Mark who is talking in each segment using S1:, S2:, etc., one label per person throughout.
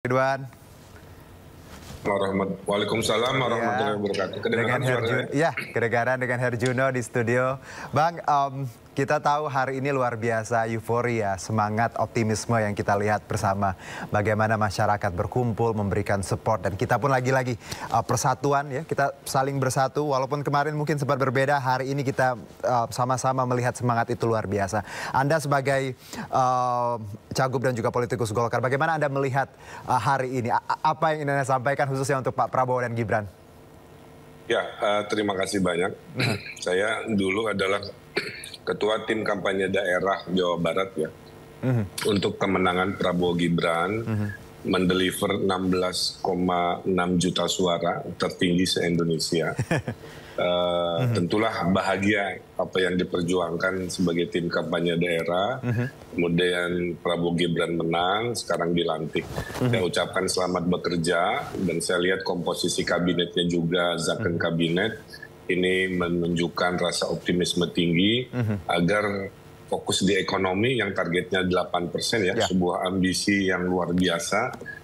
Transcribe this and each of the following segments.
S1: Ridwan.
S2: Waalaikumsalam warahmatullahi wabarakatuh. Kedengaran suaranya?
S1: Ya, kedengaran dengan Herjuno di studio. Bang, kita tahu hari ini luar biasa euforia, semangat, optimisme yang kita lihat bersama. Bagaimana masyarakat berkumpul, memberikan support, dan kita pun lagi-lagi persatuan ya, kita saling bersatu. Walaupun kemarin mungkin sempat berbeda, hari ini kita sama-sama melihat semangat itu luar biasa. Anda sebagai cagup dan juga politikus Golkar, bagaimana Anda melihat hari ini? Apa yang ingin Anda sampaikan khususnya untuk Pak Prabowo dan Gibran?
S2: Ya, terima kasih banyak. Saya dulu adalah Ketua Tim Kampanye Daerah Jawa Barat ya. Untuk kemenangan Prabowo Gibran mendeliver 16,6 juta suara tertinggi se-Indonesia. Tentulah bahagia apa yang diperjuangkan sebagai tim kampanye daerah. Kemudian Prabowo Gibran menang, sekarang dilantik. Saya ucapkan selamat bekerja, dan saya lihat komposisi kabinetnya juga, zakon kabinet, ini menunjukkan rasa optimisme tinggi agar fokus di ekonomi yang targetnya 8% ya, sebuah ambisi yang luar biasa.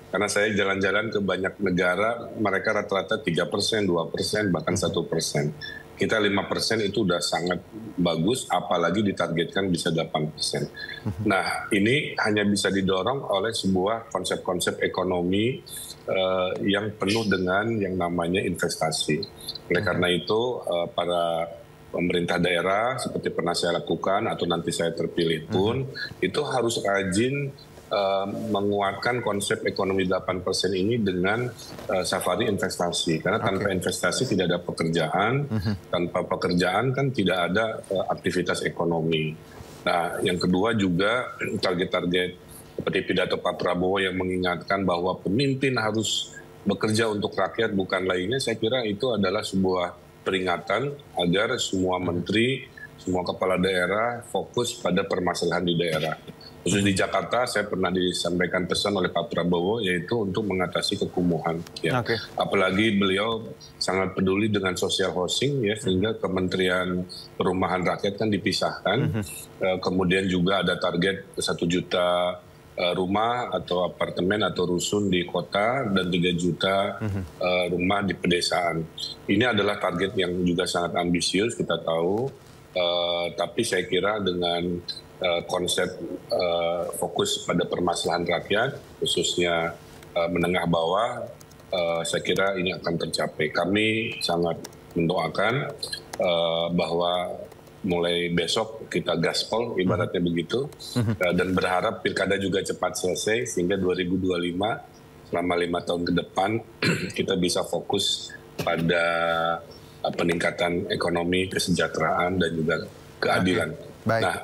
S2: Karena saya jalan-jalan ke banyak negara, mereka rata-rata 3%, 2%, bahkan 1%. Kita 5% itu udah sangat bagus, apalagi ditargetkan bisa 8%. Nah, ini hanya bisa didorong oleh sebuah konsep-konsep ekonomi yang penuh dengan yang namanya investasi. Oleh karena itu, para pemerintah daerah seperti pernah saya lakukan atau nanti saya terpilih pun, itu harus rajin menguatkan konsep ekonomi 8% ini dengan safari investasi. Karena tanpa investasi tidak ada pekerjaan, tanpa pekerjaan kan tidak ada aktivitas ekonomi. Nah, yang kedua juga target-target seperti pidato Pak Prabowo yang mengingatkan bahwa pemimpin harus bekerja untuk rakyat bukan lainnya, saya kira itu adalah sebuah peringatan agar semua menteri, semua kepala daerah fokus pada permasalahan di daerah. Khusus di Jakarta, saya pernah disampaikan pesan oleh Pak Prabowo, yaitu untuk mengatasi kekumuhan. Ya. Apalagi beliau sangat peduli dengan social housing, ya, sehingga Kementerian Perumahan Rakyat kan dipisahkan. Kemudian juga ada target 1 juta rumah atau apartemen atau rusun di kota dan 3 juta rumah di pedesaan. Ini adalah target yang juga sangat ambisius, kita tahu. Tapi saya kira dengan konsep fokus pada permasalahan rakyat, khususnya menengah bawah, saya kira ini akan tercapai. Kami sangat mendoakan bahwa mulai besok kita gaspol, ibaratnya begitu, dan berharap pilkada juga cepat selesai, sehingga 2025, selama 5 tahun ke depan, kita bisa fokus pada peningkatan ekonomi, kesejahteraan, dan juga keadilan. Nah,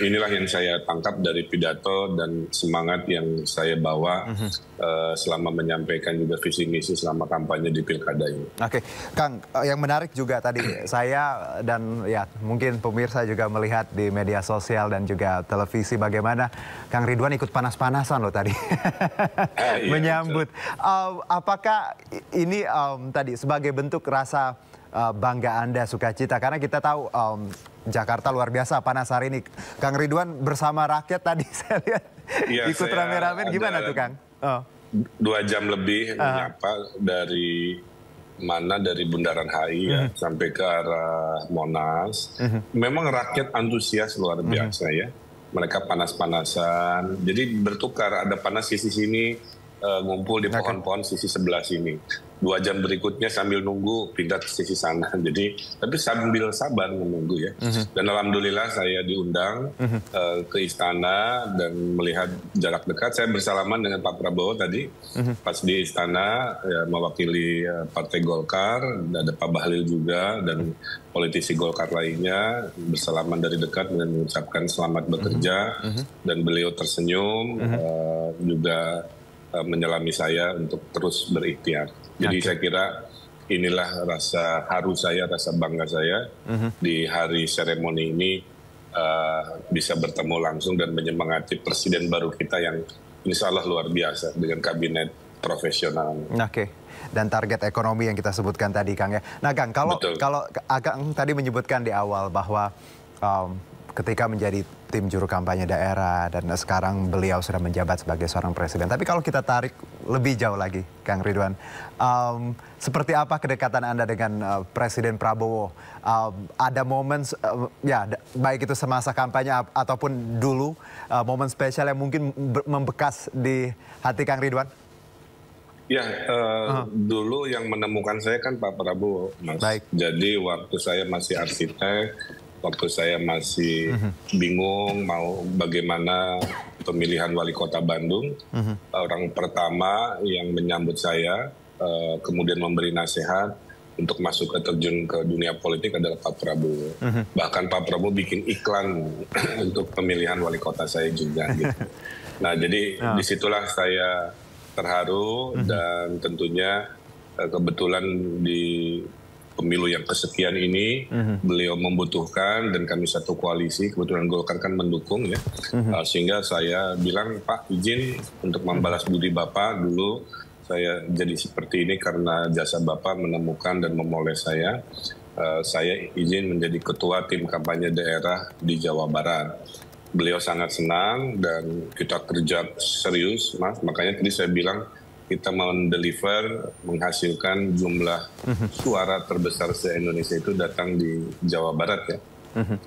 S2: inilah yang saya tangkap dari pidato dan semangat yang saya bawa selama menyampaikan juga visi misi selama kampanye di pilkada ini.
S1: Oke, Kang, yang menarik juga tadi saya dan ya mungkin pemirsa juga melihat di media sosial dan juga televisi bagaimana Kang Ridwan ikut panas-panasan loh tadi menyambut. Apakah ini tadi sebagai bentuk rasa bangga Anda, sukacita, karena kita tahu Jakarta luar biasa panas hari ini. Kang Ridwan bersama rakyat tadi saya lihat ikut rame-rame, gimana tuh Kang?
S2: 2 jam lebih menyapa dari Bundaran HI ya, sampai ke arah Monas. Memang rakyat antusias luar biasa ya. Mereka panas-panasan, jadi bertukar, ada panas sisi sini, ngumpul di pohon-pohon sisi sebelah sini. 2 jam berikutnya sambil nunggu pindah ke sisi sana. Jadi, tapi sambil sabar menunggu ya. Dan alhamdulillah saya diundang ke istana dan melihat jarak dekat. Saya bersalaman dengan Pak Prabowo tadi pas di istana, ya, mewakili Partai Golkar. Ada Pak Bahlil juga dan politisi Golkar lainnya, bersalaman dari dekat dengan mengucapkan selamat bekerja. Dan beliau tersenyum, juga menyelami saya untuk terus berikhtiar. Jadi saya kira inilah rasa haru saya, rasa bangga saya di hari seremoni ini bisa bertemu langsung dan menyemangati presiden baru kita yang insya Allah luar biasa dengan kabinet profesional.
S1: Dan target ekonomi yang kita sebutkan tadi, Kang ya. Nah, Kang, kalau Kang tadi menyebutkan di awal bahwa ketika menjadi tim juru kampanye daerah dan sekarang beliau sudah menjabat sebagai seorang presiden. Tapi kalau kita tarik lebih jauh lagi, Kang Ridwan, seperti apa kedekatan Anda dengan Presiden Prabowo? Ada momen, ya baik itu semasa kampanye ataupun dulu, momen spesial yang mungkin membekas di hati Kang Ridwan?
S2: Ya, dulu yang menemukan saya kan Pak Prabowo, Mas.
S1: Baik.
S2: Jadi waktu saya masih arsitek, waktu saya masih bingung mau bagaimana pemilihan wali kota Bandung, orang pertama yang menyambut saya, kemudian memberi nasihat untuk masuk terjun ke dunia politik adalah Pak Prabowo. Bahkan Pak Prabowo bikin iklan untuk pemilihan wali kota saya juga. Gitu. Nah, jadi disitulah saya terharu dan tentunya kebetulan di pemilu yang kesekian ini beliau membutuhkan dan kami satu koalisi, kebetulan Golkar kan mendukung ya, sehingga saya bilang Pak izin untuk membalas budi Bapak, dulu saya jadi seperti ini karena jasa Bapak menemukan dan memoles saya izin menjadi ketua tim kampanye daerah di Jawa Barat. Beliau sangat senang dan kita kerja serius, Mas. Makanya tadi saya bilang kita mendeliver, menghasilkan jumlah suara terbesar se-Indonesia itu datang di Jawa Barat ya.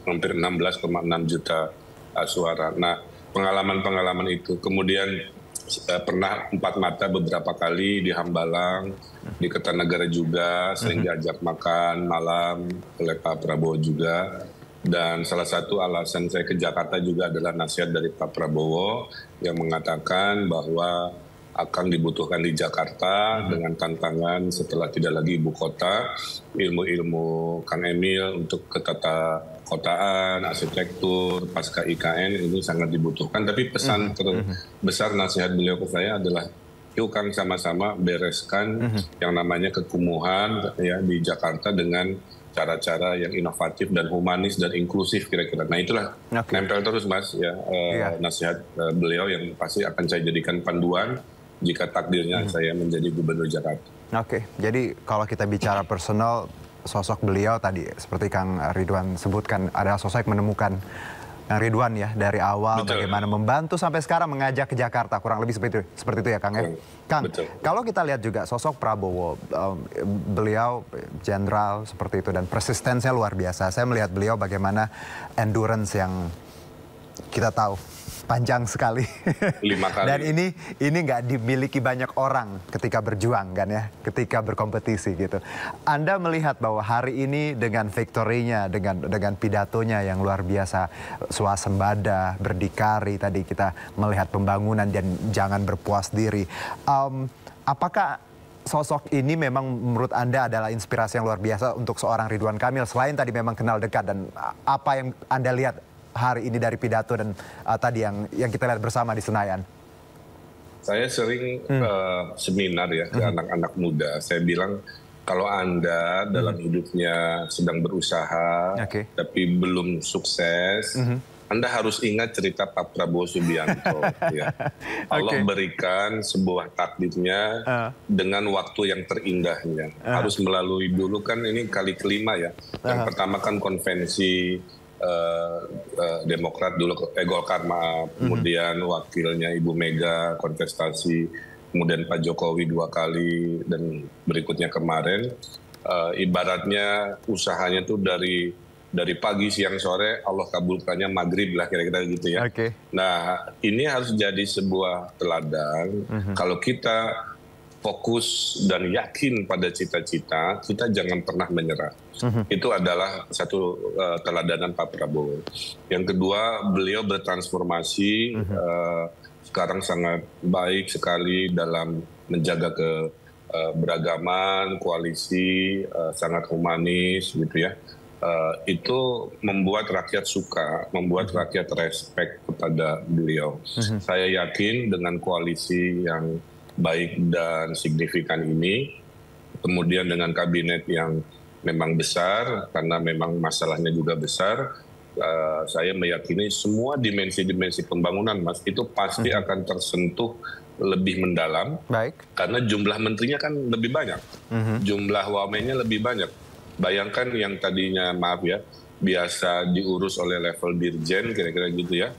S2: Hampir 16,6 juta suara. Nah, pengalaman-pengalaman itu. Kemudian pernah empat mata beberapa kali di Hambalang, di Kertanegara juga, sering diajak makan malam oleh Pak Prabowo juga. Dan salah satu alasan saya ke Jakarta juga adalah nasihat dari Pak Prabowo yang mengatakan bahwa akan dibutuhkan di Jakarta dengan tantangan setelah tidak lagi ibu kota, ilmu-ilmu Kang Emil untuk ketata kotaan, arsitektur, pasca IKN ini sangat dibutuhkan. Tapi pesan terbesar nasihat beliau ke saya adalah yuk Kang sama-sama bereskan yang namanya kekumuhan ya di Jakarta dengan cara-cara yang inovatif dan humanis dan inklusif kira-kira. Nah itulah nempel terus Mas ya nasihat beliau yang pasti akan saya jadikan panduan jika takdirnya saya menjadi gubernur Jakarta. Oke,
S1: jadi kalau kita bicara personal, sosok beliau tadi seperti Kang Ridwan sebutkan adalah sosok yang menemukan Kang Ridwan ya dari awal. Betul. Bagaimana membantu sampai sekarang mengajak ke Jakarta, kurang lebih seperti itu ya Kang ya. Kang, betul. Kalau kita lihat juga sosok Prabowo, beliau jenderal seperti itu dan persistensinya luar biasa. Saya melihat beliau bagaimana endurance yang kita tahu panjang sekali.
S2: 5 kali.
S1: Dan ini nggak dimiliki banyak orang ketika berjuang kan ya, ketika berkompetisi gitu. Anda melihat bahwa hari ini dengan victory-nya, dengan pidatonya yang luar biasa, swasembada, berdikari, tadi kita melihat pembangunan dan jangan berpuas diri. Apakah sosok ini memang menurut Anda adalah inspirasi yang luar biasa untuk seorang Ridwan Kamil selain tadi memang kenal dekat, dan apa yang Anda lihat hari ini dari pidato dan tadi yang kita lihat bersama di Senayan?
S2: Saya sering seminar ya ke anak-anak muda. Saya bilang kalau Anda dalam hidupnya sedang berusaha tapi belum sukses, Anda harus ingat cerita Pak Prabowo Subianto. Ya. Allah berikan sebuah takdirnya dengan waktu yang terindahnya. Harus melalui dulu kan ini kali kelima ya. Yang pertama kan konvensi Demokrat dulu, Golkar maaf, kemudian wakilnya Ibu Mega kontestasi, kemudian Pak Jokowi 2 kali, dan berikutnya kemarin ibaratnya usahanya tuh dari pagi siang sore Allah kabulkannya maghrib lah kira-kira gitu ya. Nah ini harus jadi sebuah teladan. Kalau kita fokus dan yakin pada cita-cita, kita jangan pernah menyerah. Itu adalah satu teladanan Pak Prabowo. Yang kedua, beliau bertransformasi, sekarang sangat baik sekali dalam menjaga keberagaman, koalisi, sangat humanis gitu ya. Itu membuat rakyat suka, membuat rakyat respect kepada beliau. Saya yakin dengan koalisi yang baik dan signifikan ini, kemudian dengan kabinet yang memang besar, karena memang masalahnya juga besar, saya meyakini semua dimensi-dimensi pembangunan, Mas, itu pasti akan tersentuh lebih mendalam, karena jumlah menterinya kan lebih banyak, jumlah wamennya lebih banyak. Bayangkan yang tadinya, maaf ya, biasa diurus oleh level dirjen, kira-kira gitu ya,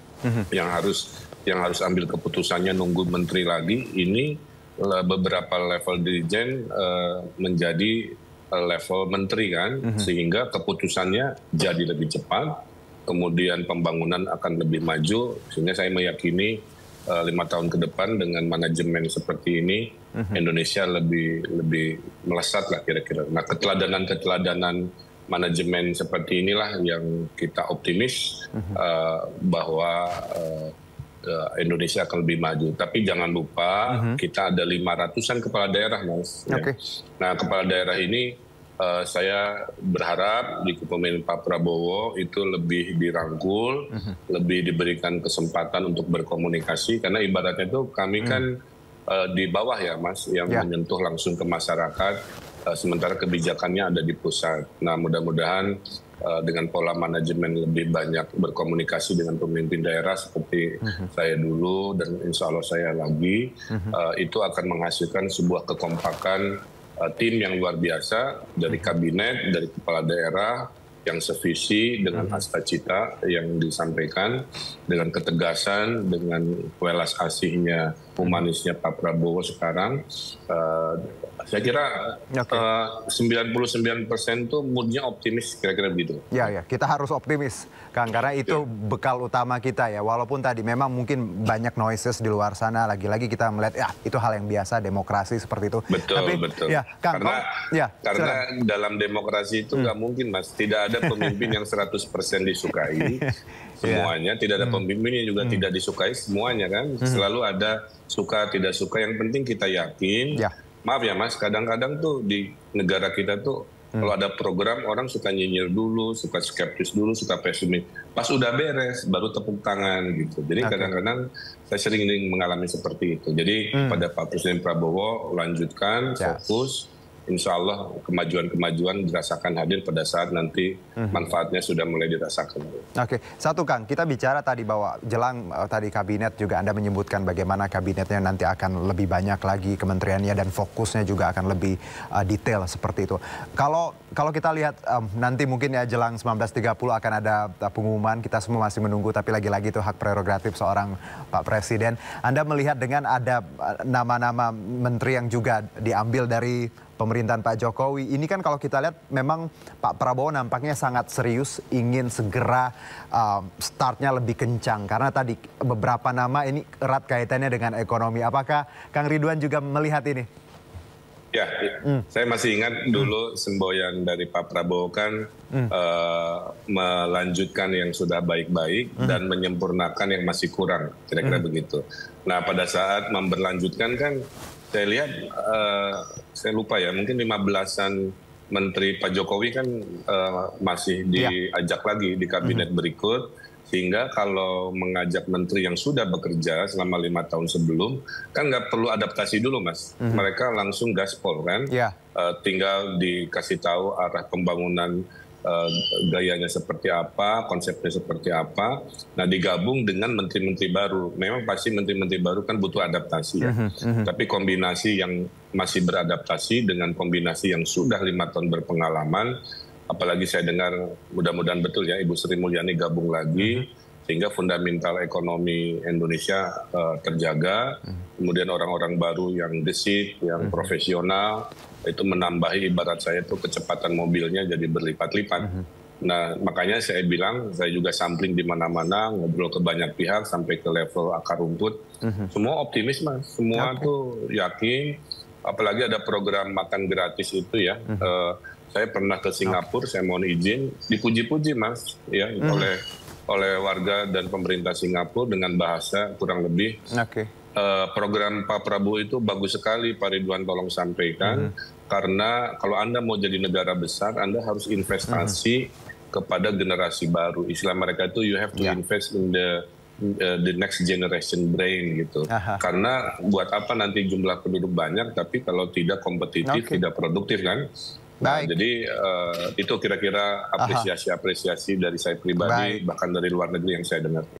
S2: yang harus ambil keputusannya nunggu menteri lagi. Ini beberapa level dirjen menjadi level menteri kan, sehingga keputusannya jadi lebih cepat, kemudian pembangunan akan lebih maju, sehingga saya meyakini 5 tahun ke depan dengan manajemen seperti ini, Indonesia lebih melesat lah kira-kira. Nah, keteladanan manajemen seperti inilah yang kita optimis bahwa Indonesia akan lebih maju. Tapi jangan lupa kita ada 500-an kepala daerah, Mas.
S1: Okay.
S2: Ya. Nah, kepala daerah ini saya berharap di kepemimpinan Pak Prabowo itu lebih dirangkul, lebih diberikan kesempatan untuk berkomunikasi. Karena ibaratnya itu kami kan di bawah ya, Mas, yang menyentuh langsung ke masyarakat. Sementara kebijakannya ada di pusat. Nah, mudah-mudahan dengan pola manajemen lebih banyak berkomunikasi dengan pemimpin daerah seperti saya dulu dan insya Allah saya lagi, itu akan menghasilkan sebuah kekompakan tim yang luar biasa dari kabinet, dari kepala daerah yang sevisi dengan cita yang disampaikan, dengan ketegasan, dengan welas asihnya, humanisnya Pak Prabowo sekarang. Saya kira 99% itu moodnya optimis, kira-kira begitu.
S1: Ya, kita harus optimis, Kang, karena itu bekal utama kita ya. Walaupun tadi memang mungkin banyak noises di luar sana, lagi-lagi kita melihat ya itu hal yang biasa, demokrasi seperti itu.
S2: Betul.
S1: Ya, Kang,
S2: karena dalam demokrasi itu nggak mungkin, Mas. Tidak ada pemimpin yang 100% disukai semuanya, tidak ada pemimpin yang juga tidak disukai semuanya kan. Selalu ada suka tidak suka, yang penting kita yakin. Maaf ya, Mas, kadang-kadang tuh di negara kita tuh kalau ada program orang suka nyinyir dulu, suka skeptis dulu, suka pesimis. Pas udah beres baru tepuk tangan gitu. Jadi kadang-kadang saya sering mengalami seperti itu. Jadi pada Pak Presiden Prabowo lanjutkan, fokus. Insya Allah kemajuan-kemajuan dirasakan hadir pada saat nanti manfaatnya sudah mulai dirasakan.
S1: Oke, satu Kang, kita bicara tadi bahwa jelang tadi kabinet juga Anda menyebutkan bagaimana kabinetnya nanti akan lebih banyak lagi kementeriannya dan fokusnya juga akan lebih detail seperti itu. Kalau kita lihat nanti mungkin ya jelang 19.30 akan ada pengumuman, kita semua masih menunggu, tapi lagi-lagi itu hak prerogatif seorang Pak Presiden. Anda melihat dengan ada nama-nama menteri yang juga diambil dari pemerintahan Pak Jokowi, ini kan kalau kita lihat memang Pak Prabowo nampaknya sangat serius ingin segera startnya lebih kencang. Karena tadi beberapa nama ini erat kaitannya dengan ekonomi. Apakah Kang Ridwan juga melihat ini?
S2: Ya, saya masih ingat dulu semboyan dari Pak Prabowo kan melanjutkan yang sudah baik-baik dan menyempurnakan yang masih kurang, kira-kira begitu. Nah, pada saat memberlanjutkan kan saya lihat, saya lupa ya, mungkin 15-an menteri Pak Jokowi kan masih diajak lagi di kabinet berikut, sehingga kalau mengajak menteri yang sudah bekerja selama 5 tahun sebelum, kan nggak perlu adaptasi dulu, Mas. Mereka langsung gaspol kan, tinggal dikasih tahu arah pembangunan, gayanya seperti apa, konsepnya seperti apa. Nah, digabung dengan menteri-menteri baru. Memang pasti menteri-menteri baru kan butuh adaptasi ya. Tapi kombinasi yang masih beradaptasi dengan kombinasi yang sudah 5 tahun berpengalaman, apalagi saya dengar mudah-mudahan betul ya Ibu Sri Mulyani gabung lagi, sehingga fundamental ekonomi Indonesia terjaga. Kemudian orang-orang baru yang gesit, yang profesional, itu menambahi ibarat saya itu kecepatan mobilnya jadi berlipat-lipat. Nah, makanya saya bilang, saya juga sampling di mana-mana, ngobrol ke banyak pihak sampai ke level akar rumput. Semua optimis, Mas. Semua tuh yakin, apalagi ada program makan gratis itu ya. Saya pernah ke Singapura, saya mohon izin, dipuji-puji, Mas, ya, oleh warga dan pemerintah Singapura dengan bahasa kurang lebih. Program Pak Prabowo itu bagus sekali, Pak Ridwan tolong sampaikan, karena kalau Anda mau jadi negara besar, Anda harus investasi kepada generasi baru. Istilah mereka itu you have to invest in the next generation brain gitu. Karena buat apa nanti jumlah penduduk banyak, tapi kalau tidak kompetitif, tidak produktif kan. Nah, jadi itu kira-kira apresiasi-apresiasi dari saya pribadi, bahkan dari luar negeri yang saya dengar.